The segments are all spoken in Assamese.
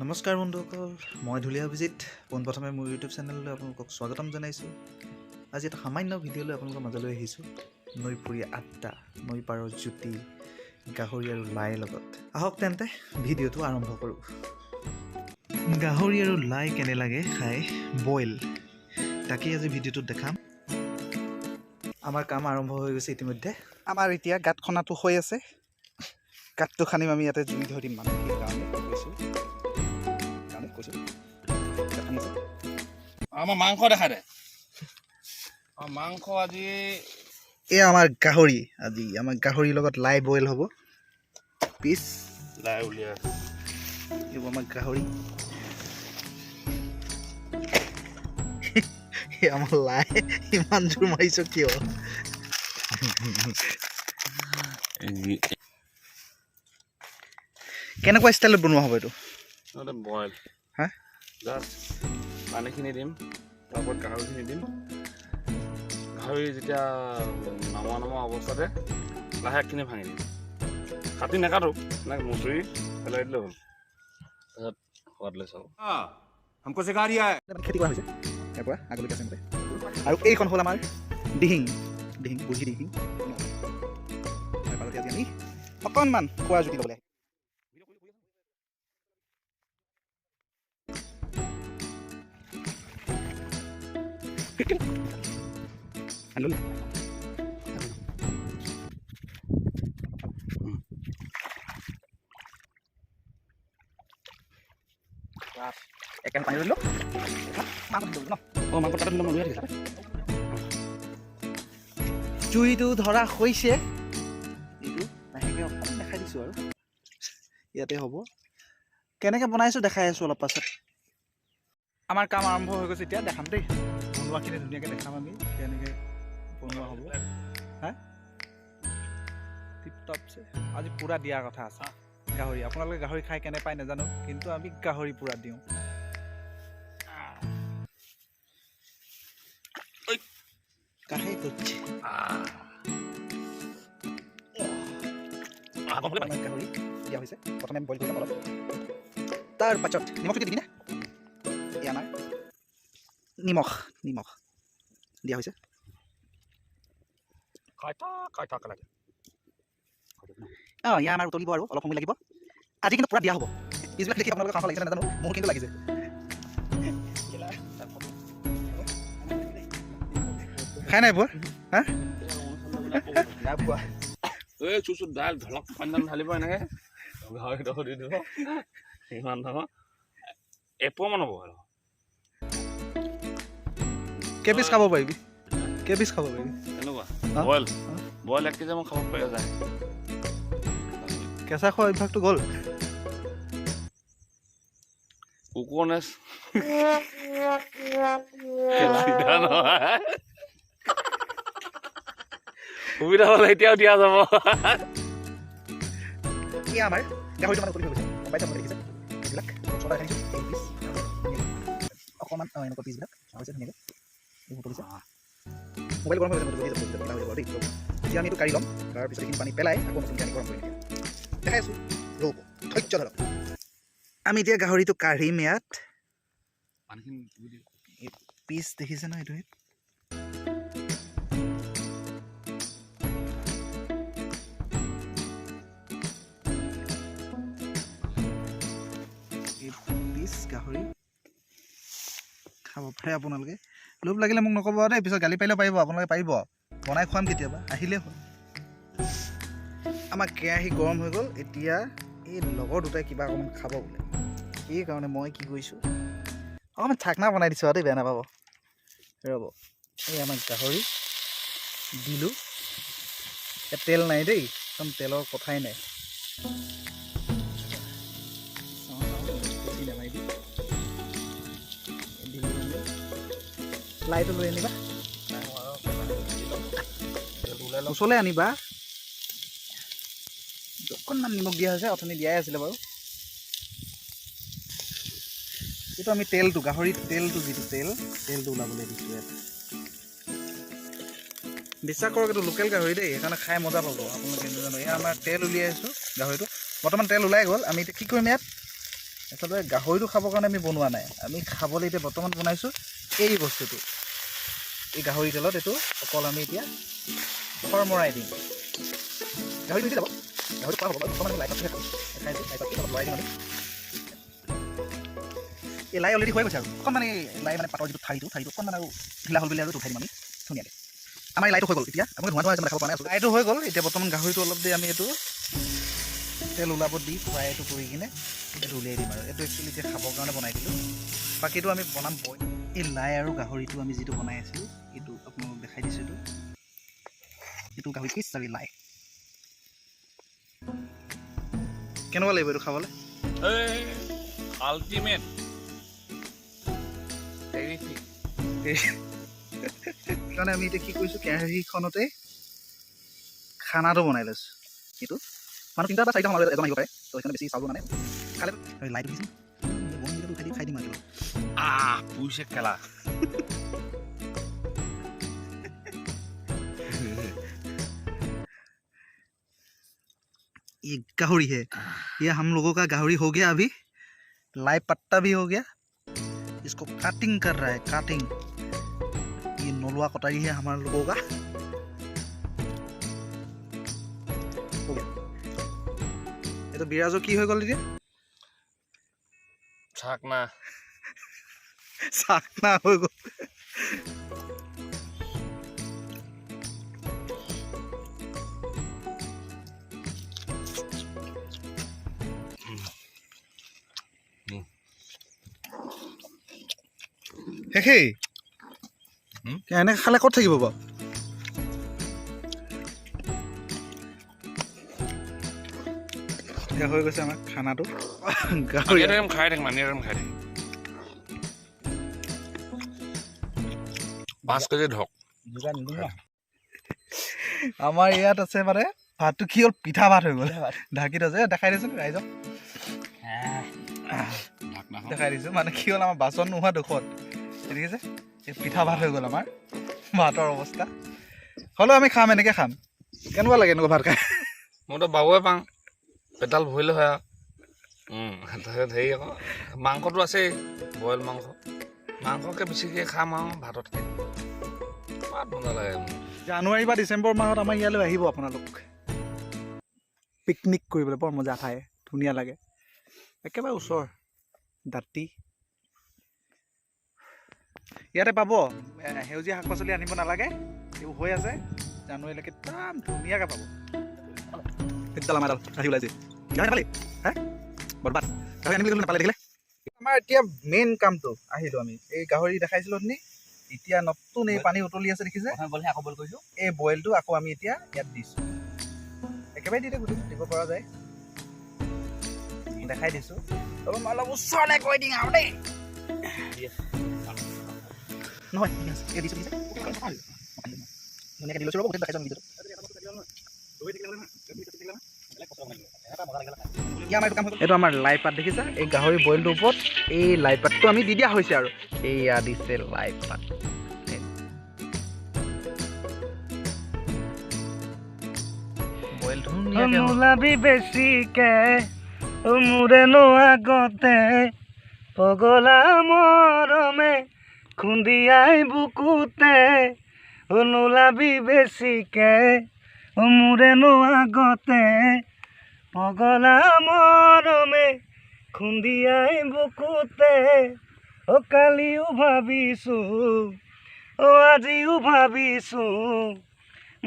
নমস্কাৰ বন্ধুসকল, মই ধুলীয়া অভিজিত পোনপ্ৰথমে মোৰ ইউটিউব চেনেললৈ আপোনালোকক স্বাগতম জনাইছোঁ। আজি এটা সামান্য ভিডিঅ'লৈ আপোনালোকৰ মাজলৈ আহিছোঁ। নৈপুৰীয়া আড্ডা, নৈ পাৰৰ জুতি, গাহৰি আৰু লাইৰ লগত। আহক তেন্তে ভিডিঅ'টো আৰম্ভ কৰোঁ। গাহৰি আৰু লাই কেনে লাগে খাই বইল, তাকেই আজি ভিডিঅ'টোত দেখাম। আমাৰ কাম আৰম্ভ হৈ গৈছে ইতিমধ্যে। আমাৰ এতিয়া গাঁত খনাটো হৈ আছে। গাঁতটো খান্দিম আমি, ইয়াতে জুই ধৰিম মানে সেইকাৰণে কৈছোঁ। আমাৰ মাংস দেখা দে। মাংস আজি এয়া আমাৰ গাহৰি। আজি আমাৰ গাহৰিৰ লগত লাই বইল হ'ব। পিচ লাই উলিয়াই এইবোৰ আমাৰ গাহৰি। আমাৰ লাই ইমান জোৰ মাৰিছ কিয়? কেনেকুৱা ষ্টাইলত বনোৱা হ'ব এইটো? বইল হা, জাষ্ট পানীখিনি দিম, তাৰ ওপৰত গাহৰিখিনি দিম। গাহৰি যেতিয়া নমা অৱস্থাতে লাহেখিনি ভাঙি দিম। কাটি নাকাটো, এনেকৈ মুচুৰি পেলাই দিলেও হ'ল। তাৰপিছত সোৱাদ লৈ চাব। খেতি কৰা হৈছে ইয়াৰ পৰা আগলৈকে আছে মতে। আৰু এইখন হ'ল আমাৰ দিহিং বুঢ়ী দিহিং। আজি আমি অকণমান খোৱা জুতি ল'বলৈ একেবাৰে পানী দিলোঁ মাংস কাটা দিলোঁ ন। জুইটো ধৰা হৈছে, এইটো লাহেকৈ অকণমান দেখাই দিছোঁ আৰু ইয়াতে হ'ব। কেনেকৈ বনাইছোঁ দেখাই আছোঁ অলপ পাছত। আমাৰ কাম আৰম্ভ হৈ গৈছে, এতিয়া দেখাম দেই। বনোৱাখিনি ধুনীয়াকৈ দেখাম আমি কেনেকৈ বনোৱা হ'ব। হা, টিপ টপছে আজি পূৰা দিয়াৰ কথা আছে গাহৰি। আপোনালোকে গাহৰি খাই কেনে পায় নাজানো, কিন্তু আমি গাহৰি পূৰা দিওঁ। কাহে কৰছে গাহৰি দিয়া হৈছে। প্ৰথমে বইল কৰি ল'ম অলপ, তাৰ পাছত নিমখ দিবি না। এই আমাৰ নিমখ দিয়া হৈছে। ইয়াৰ আমাৰ উতলিব আৰু অলপ সময় লাগিব। আজি কিন্তু পূৰা দিয়া হ'ব। পিছবিলাক দেখি আপোনালোকে খাওঁ লাগিছে নাজানো, মোৰ কিন্তু লাগিছে। খাই নাই পোৱা? হা, নাই পোৱা। এই চুচু দাইল ধলক পানী ঢালিব এনেকৈ গাহৰিডোখৰ দি দিব। ইমান ডাঙৰ এপোৱামান হ'ব আৰু। কেইপিচ খাব পাৰিবি? এনেকুৱা বইল 1 কেজি মই খাব পৰা যায়। কেঁচা খোৱা অভ্যাসটো গ'ল। কুকুৰনেছ সুবিধা হ'লে এতিয়াও দিয়া যাব। এয়া আমাৰ গাহৰিটো মানে উতলি হৈ গৈছে। গম পাইছে আপুনি, দেখিছে এইবিলাক মছলা খাইছোঁ। এই পিচ অকণমান এনেকুৱা পিচবিলাক হৈছে ধুনীয়াকৈ উতলিছে। মোবাইল গৰম হৈ গৈছে, দেই। এতিয়া আমি এইটো কাঢ়ি ল'ম, তাৰপিছত এইখিনি পানী পেলাই আকৌ নতুনকৈ আমি গৰম কৰিম। এতিয়া দেখাই আছোঁ, ৰ'ব, ধৈৰ্য ধৰক। আমি এতিয়া গাহৰিটো কাঢ়িম। ইয়াত পিচ দেখিছে ন, এইটো পিচ গাহৰি খাব পাৰে আপোনালোকে। লোভ লাগিলে মোক নক'ব দেই, পিছত গালি পাৰিলেও পাৰিব। আপোনালোকে পাৰিব, বনাই খুৱাম কেতিয়াবা, আহিলেই হ'ল। আমাৰ কেৰাহী গৰম হৈ গ'ল। এতিয়া এই লগৰ দুটাই কিবা অকণমান খাব বোলে, সেইকাৰণে মই কি কৰিছোঁ, অকণমান ঠাকনা বনাই দিছোঁ আৰু দেই, বেয়া নাপাব। ৰ'ব, এই আমাৰ গাহৰি দিলোঁ। ইয়াত তেল নাই দেই, একদম তেলৰ কথাই নাই। লাইটো লৈ আনিবা, ওচৰলৈ আনিবা। অকণমান নিমখ দিয়া হৈছে, অথনি দিয়াই আছিলে বাৰু। এইটো আমি তেলটো, গাহৰিৰ তেলটো, যিটো তেলটো ওলাবলৈ দিছোঁ ইয়াত। বিশ্বাস কৰক, এইটো লোকেল গাহৰি দেই, সেইকাৰণে খাই মজা পাব আপোনালোকে। নাজানো, এয়া আমাৰ তেল উলিয়াই আছোঁ গাহৰিটো। বৰ্তমান তেল ওলাই গ'ল। আমি এতিয়া কি কৰিম, ইয়াত আচলতে গাহৰিটো খাবৰ কাৰণে আমি বনোৱা নাই, আমি খাবলৈ এতিয়া বৰ্তমান বনাইছোঁ এই বস্তুটো। এই গাহৰি তেলত এইটো অকল আমি এতিয়া মৰাই দিম। গাহৰিটো যাব, গাহৰিটো খোৱা হ'ব, অকণমান লাই পাতহে খাওঁ, খাইছোঁ লাই পাতটো অলপ লৰাই দিম আমি। এই লাই অলৰেডি হৈ গৈছে আৰু অকণমান এই লাই মানে পাতৰ যিটো ঠাৰিটো অকণমান আৰু ঢিলা হ'ল বুলি আৰু উঠাই দিম আমি ধুনীয়াকৈ। আমাৰ এই লাইটো হৈ গ'ল, এতিয়া আপোনালোকে ধোঁৱা ধোঁৱা দেখাব পৰা নাই। লাইটো হৈ গ'ল, এতিয়া বৰ্তমান গাহৰিটো অলপ দেৰি আমি এইটো তেল ওলাব দি ফ্ৰাই এইটো কৰি কিনে এইটো উলিয়াই দিম আৰু এইটো একচুৱেলি এতিয়া খাবৰ কাৰণে বনাই দিলোঁ। বাকীটো আমি বনাম বইল। এই লাই আৰু গাহৰিটো আমি যিটো বনাই আছিলোঁ এইটো আপোনালোকক দেখাই দিছোঁ। এইটো গাহৰি পিচ আৰু লাই কেনেকুৱা লাগিব এইটো খাবলৈ? আল্টিমেট সেইকাৰণে আমি এতিয়া কি কৰিছোঁ, কেৰাহীখনতে খানাটো বনাই লৈছোঁ। এইটো মানুহ 3টা বা 4টা মানুহ এজন আহিব পাৰে, তো সেইকাৰণে বেছি চাউল মানে খালে লাইটো দিছোঁ খাই দিম আৰু পুইছে খেলা। ये गाहरी है, ये हम लोगों का गाहरी हो गया। अभी लाई पत्ता भी हो गया, इसको काटिंग कर रहा है, काटिंग। ये नलुआ कटारी है हमारे लोगों का। हो गया ये तो बिराजो की हो गल दिया ছাকনা साकना हो गल। শেষেই এনে খালে ক'ত থাকিব বাৰু? হৈ গৈছে আমাৰ খানাটো। খাই থাকিম খাই থাকিম 5 কেজি ধৰক। আমাৰ ইয়াত আছে মানে ভাতটো কি হ'ল, পিঠা ভাত হৈ গ'ল। ঢাকি থৈছে, দেখাই দিছোঁ ৰাইজক, দেখাই দিছোঁ মানে কি হ'ল, আমাৰ বাচন নোহোৱা দুখত দেখিছে এই পিঠা ভাত হৈ গ'ল আমাৰ ভাতৰ অৱস্থা। হ'লেও আমি খাম, এনেকৈ খাম। কেনেকুৱা লাগে এনেকুৱা ভাত খাই? মইতো বাবুৱে পাওঁ, পেটাল ভৰিলে হয় আৰু। তাৰপিছত হেৰি আকৌ মাংসটো আছেই, বইল মাংসকে বেছিকৈ খাম আৰু ভাততকৈ। ভাত মজা লাগে মোৰ। জানুৱাৰী বা ডিচেম্বৰ মাহত আমাৰ ইয়ালৈ আহিব আপোনালোক, পিকনিক কৰিবলৈ। বৰ মজা, খাই ধুনীয়া লাগে, একেবাৰে ওচৰ দাঁতি। ইয়াতে পাব, সেউজীয়া শাক পাচলি আনিব নালাগে, এইবোৰ হৈ আছে জানুৱাৰীলৈকে একদম ধুনীয়াকৈ পাব। আহি ওলাইছে বৰবাদ আনিবলৈ নাপালে দেখিলে। আমাৰ এতিয়া মেইন কামটো আহিলোঁ আমি, এই গাহৰি দেখাইছিলোঁ নি, এতিয়া নতুন এই পানী উতলি আছে দেখিছে, আকৌ বইল কৰিছোঁ। এই বইলটো আকৌ আমি এতিয়া ইয়াত দিছোঁ, একেবাৰে দি গোটেই দিব পৰা যায়, দেখাই দিছোঁ। অলপ ওচৰলৈ কৈ দিম আৰু দেই, নহয় এই দিছোঁ ধুনীয়াকৈ দি লৈছোঁ, গোটেই দেখাইছোঁ ভিডিঅ'টো। এইটো আমাৰ লাই পাত দেখিছা, এই গাহৰি বইলটোৰ ওপৰত এই লাই পাতটো আমি দি দিয়া হৈছে আৰু এইয়া দিছে লাই পাত। বইল ধুনীয়াকৈ নোলাবি বেছিকে মোৰেনো আগতে, পগলা মৰমে খুন্দিয়াই বুকুতে। নোলাবি বেছিকে মোৰেনো আগতে, পগলা মৰমে খুন্দিয়াই বুকুতে। কালিও ভাবিছোঁ, আজিও ভাবিছোঁ,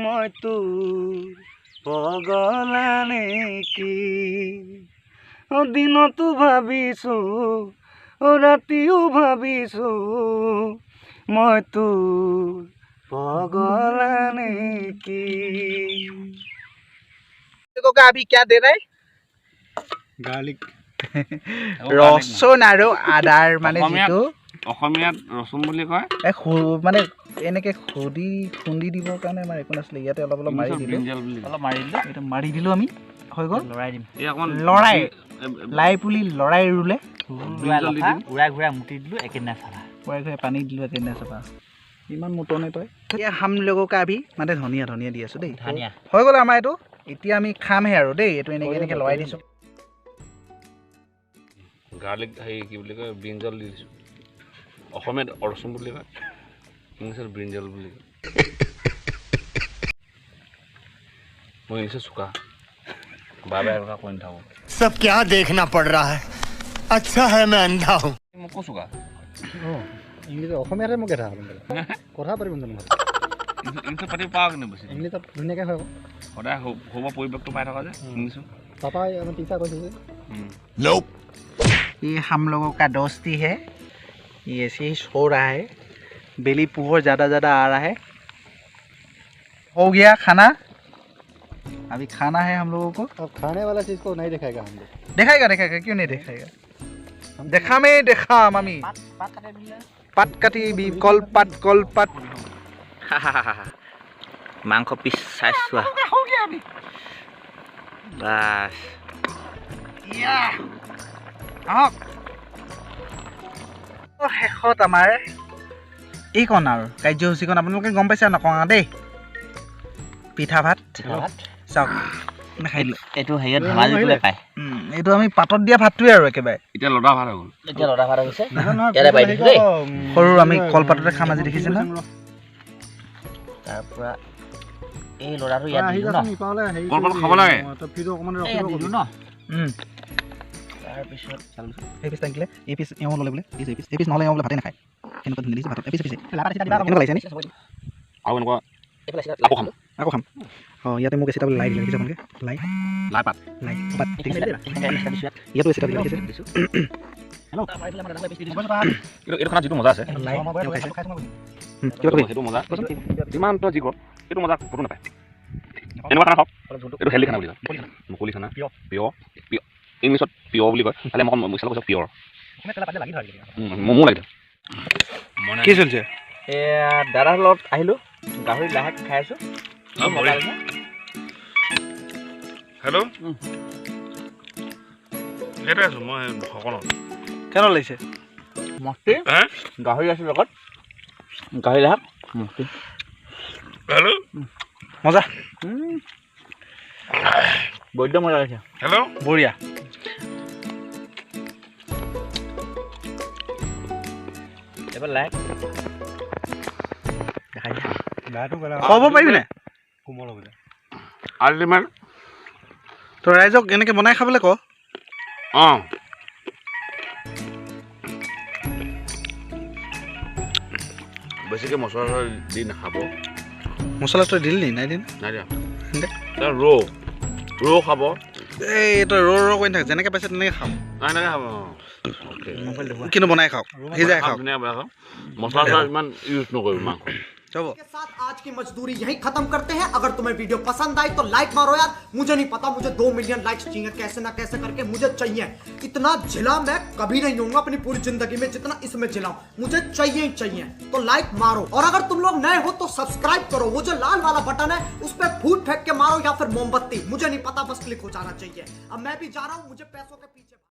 মই তোৰ পগলা নেকি। দিনতো ভাবিছোঁ, ৰাতিও ভাবিছোঁ, মই তোৰ পগলা নেকি। अभी क्या दे रहा है? গাৰ্লিক ৰচুন আৰু আদাৰ মানে যিটো অসমীয়াত ৰচুন বুলি কয়, মানে এনেকৈ খুন্দি দিবৰ কাৰণে আমাৰ একো নাছিলে। ইয়াতে অলপ মাৰি দিলোঁ, এইটো মাৰি দিলোঁ আমি, হৈ গ'ল। লৰাই দিম, লৰাই লাই পুলি লৰাই ৰুলে, উৰাই ঘূৰাই মুটি দিলোঁ, একেদিনাই চাফা, উৰাই ঘূৰাই পানী দিলোঁ, একেদিনাই চাফা। ইমান মুটনে তই হাম লগোকে আবি মানে ধনিয়া দি আছোঁ দেই, হৈ গ'ল আমাৰ এইটো। এতিয়া আমি খামহে আৰু দেই, এইটো এনেকৈ লৰাই দিছোঁ। গাৰ্লিক হেৰি কি বুলি কয় ব্ৰিঞ্জল দি দিছোঁ অসমীয়াত অৰচুন বুলি কয় ইংলিছত ব্ৰিঞ্জল বুলি কয় মই ইংলিছত চোকা বাৰে বাৰে কথা কৈ নাথাকোঁ सब क्या देखना पड़ रहा है अच्छा है मैं अंधा हूँ মই কৈছোঁ কা ইংলিছত অসমীয়াতে মোক এটা কথা পাতিব জানো ইংলিছত পাতিব পাওঁ কিন্তু বেছি ইংলিছত ধুনীয়াকৈ হয় সদায় হ'ব পৰিৱেশটো পাই থকা যে ইংলিছত পাপা আমাৰ টিচাৰ কৈছে যে ये हम लोगों का दोस्ती है ये ऐसे ही सो रहा है बेली पुहर ज़्यादा आ रहा है हो गया खाना अभी खाना है हम लोगों को अब खाने वाला चीज़ को नहीं दिखाएगा हम लोग देखाएगा क्यों नहीं देखाएगा देखा में देखा मामी पात काटी भी कल पात মাংস পিছ চাইছোঁ বাছ শেষত আমাৰ এইকণ আৰু কাৰ্যসূচীকণ আপোনালোকে গম পাইছে নকওঁ দেই পিঠা ভাত চাওক খাই দিলোঁ এইটো হেৰিয়ত ধেমাজি বোলে পায় এইটো আমি পাতত দিয়া ভাতটোৱে আৰু একেবাৰে এতিয়া লদা ভাত হৈ গ'ল এতিয়া লদা ভাত হৈছে ইয়াতে পাই দিছোঁ দেই সৰু আমি কলপাততে খাম আজি দেখিছে ন তাৰ পৰা এই লদাটো ইয়াত দিলোঁ ন কলপাত খাব লাগে ইয়াত দিলোঁ ন তাৰপিছত এই পিচ থাকিলে এই পিচ এওঁ ল'লে বোলে এই পিচ নহ'লে এওঁ বোলে ভাতে নাখায় কেনেকুৱা ধুনীয়া লাগিছে ভাতত এই পিছে কেনেকুৱা লাগিছে নি আৰু এনেকুৱা এইফালে আকৌ খাম অঁ ইয়াতে মোক এচিটা বোলে লাই দিলে দেখিছে আপোনালোকে লাই লাই পাত দেখিছে ইয়াতো এচিটা দিলে দেখিছে এইটো খানাত যিটো মজা আছে লাই এওঁ খাইছে কিবা সেইটো মজা যিমান তই যি কৰ সেইটো মজা ক'তো নাপায় এনেকুৱা খানা খাওক এইটো হেল্ডি খানা বুলি কয় মুকলি খানা পিয়ৰ ইংলিছত পিয়ৰ বুলি কয় খালি মই মিছালে কৈছোঁ পিয়ৰ মোৰ লাগে কি চলিছে এয়া দাদাৰ লগত আহিলোঁ গাহৰি লাহে খাই আছোঁ হেল্ল' সেইটোৱে আছোঁ মই সকলো কেনে লাগিছে মস্তি গাহৰি আছোঁ লগত গাহৰি লাহে মস্তি হেল্ল' মজা বৈদ্য মজা লাগিছে হেল্ল' বঢ়িয়া এবাৰ লাহে খুৱাব পাৰিবি নাই কোমল হ'ব আল্টিমেট তই ৰাইজক এনেকৈ বনাই খাবলৈ ক অঁ বেছিকৈ মছলা দি নাখাব মছলা তই দিলি নি নাই দিন নাই দিয়া দে। ৰৌ খাব এই তই কৰি থাক যেনেকৈ পাইছে তেনেকৈ খাম এনেকৈ খাব কিন্তু বনাই খাওক সিজাই খাওক ধুনীয়া বেয়া খাওক মছলা ইমান ইউজ নকৰিব মাংস হ'ব के साथ आज की मजदूरी यहीं खत्म करते हैं। अगर तुम्हें वीडियो पसंद आई तो लाइक मारो यार, मुझे नहीं पता, मुझे 2 मिलियन लाइक्स चाहिए, कैसे ना कैसे करके मुझे चाहिए। इतना झिला मैं कभी नहीं होऊंगा अपनी पूरी जिंदगी में जितना इसमें झिला, मुझे चाहिए ही चाहिए। तो लाइक मारो और अगर तुम लोग नए हो तो सब्सक्राइब करो, वो जो लाल वाला बटन है उस पर फूट फेंक के मारो या फिर मोमबत्ती, मुझे नहीं पता, बस क्लिक हो जाना चाहिए। अब मैं भी जा रहा हूँ, मुझे पैसों के पीछे